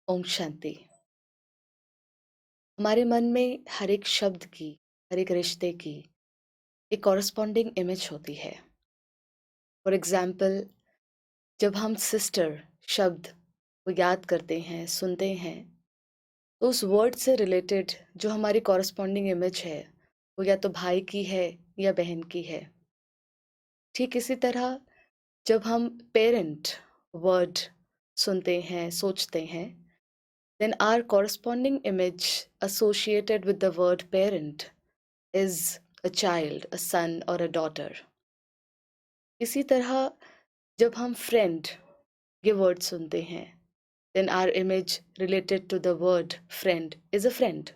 ओम शांति। हमारे मन में हर एक शब्द की, हर एक रिश्ते की एक कॉरस्पॉन्डिंग इमेज होती है। फॉर एग्जाम्पल, जब हम सिस्टर शब्द को याद करते हैं, सुनते हैं, तो उस वर्ड से रिलेटेड जो हमारी कॉरस्पॉन्डिंग इमेज है, वो या तो भाई की है या बहन की है। ठीक इसी तरह जब हम पेरेंट वर्ड सुनते हैं, सोचते हैं, then our corresponding image associated with the word parent is a child, a son or a daughter. इसी तरह जब हम friend ये word सुनते हैं, then our image related to the word friend is a friend.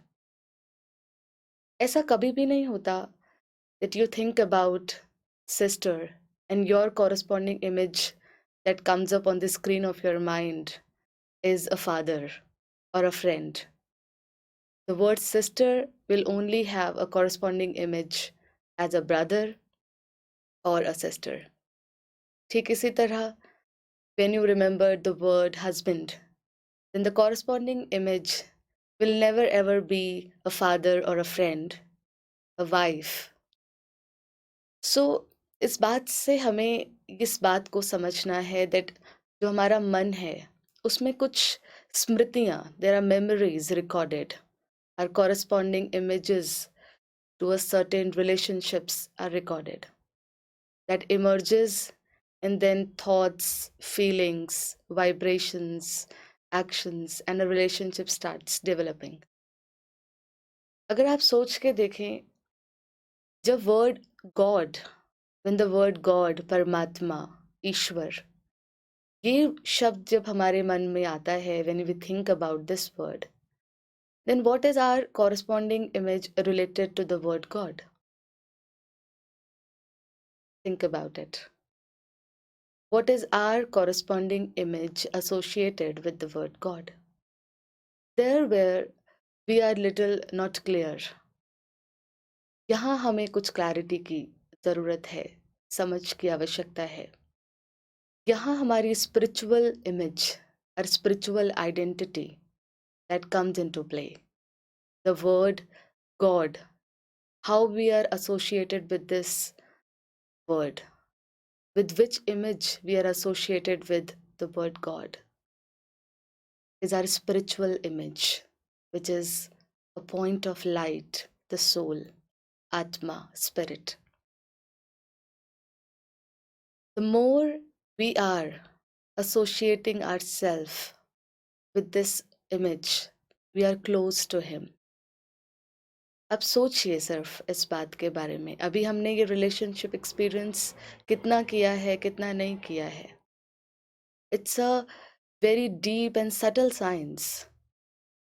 ऐसा कभी भी नहीं होता that you think about sister and your corresponding image that comes up on the screen of your mind is a father or a friend. The word sister will only have a corresponding image as a brother or a sister. ठीक इसी तरह, when you remember the word husband, then the corresponding image will never ever be a father or a friend, a wife. So, इस बात से हमें इस बात को समझना है that जो हमारा मन है, उसमें कुछ स्मृतियाँ, there are memories recorded, our corresponding images to a certain relationships are recorded that emerges, and then thoughts, feelings, vibrations, actions and a relationship starts developing. अगर आप सोच के देखें, जब word God, when the word God, परमात्मा, ईश्वर, ये शब्द जब हमारे मन में आता है, when we think about this word, then what is our corresponding image related to the word God? Think about it. What is our corresponding image associated with the word God? There where we are little not clear. यहाँ हमें कुछ clarity की ज़रूरत है, समझ की आवश्यकता है। यहाँ हमारी स्पिरिचुअल इमेज और spiritual identity that comes into play. The word God, how we are associated with this word, with which image we are associated with the word God, is our spiritual image, which is a point of light, the soul, Atma, spirit. The more we are associating ourselves with this image, we are close to Him. अब सोचिए सिर्फ इस बात के बारे में, अभी हमने ये रिलेशनशिप एक्सपीरियंस कितना किया है, कितना नहीं किया है. It's a very deep and subtle science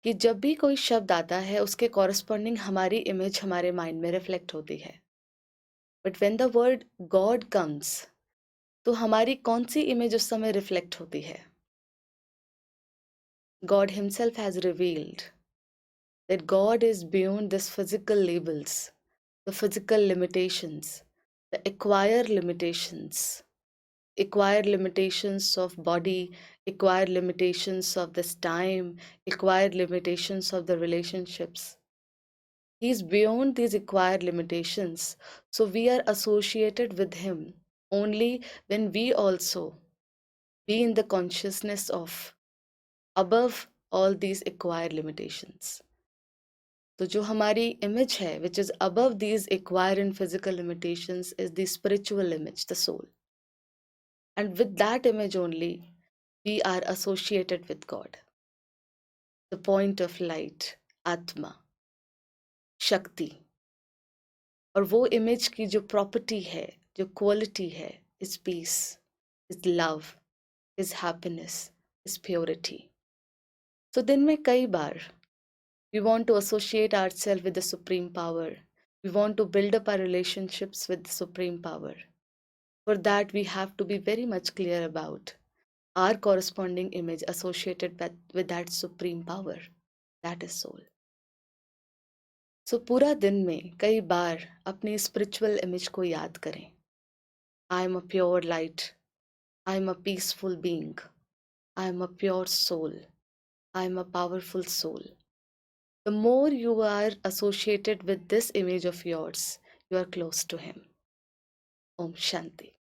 कि जब भी कोई शब्द आता है, उसके कॉरस्पॉन्डिंग हमारी इमेज हमारे माइंड में रिफ्लेक्ट होती है. But when the word God comes, तो हमारी कौन सी इमेज उस समय रिफ्लेक्ट होती है? God Himself has revealed that God is beyond this physical labels, the physical limitations, the acquired limitations of body, acquired limitations of this time, acquired limitations of the relationships. He is beyond these acquired limitations, so we are associated with Him only when we also be in the consciousness of above all these acquired limitations. तो जो हमारी image है, which is above these acquired and physical limitations, is the spiritual image, the soul. And with that image only, we are associated with God. The point of light, Atma, Shakti. और वो image की जो property है, जो quality है, is peace, is love, is happiness, is purity. तो दिन में कई बार we want to associate ourselves with the Supreme Power. We want to build up our relationships with the Supreme Power. For that, we have to be very much clear about our corresponding image associated with that Supreme Power. That is soul. So, पूरा दिन में कई बार अपनी spiritual image को याद करें. I am a pure light. I am a peaceful being. I am a pure soul. I'm a powerful soul. The more you are associated with this image of yours, you are close to him. Om Shanti.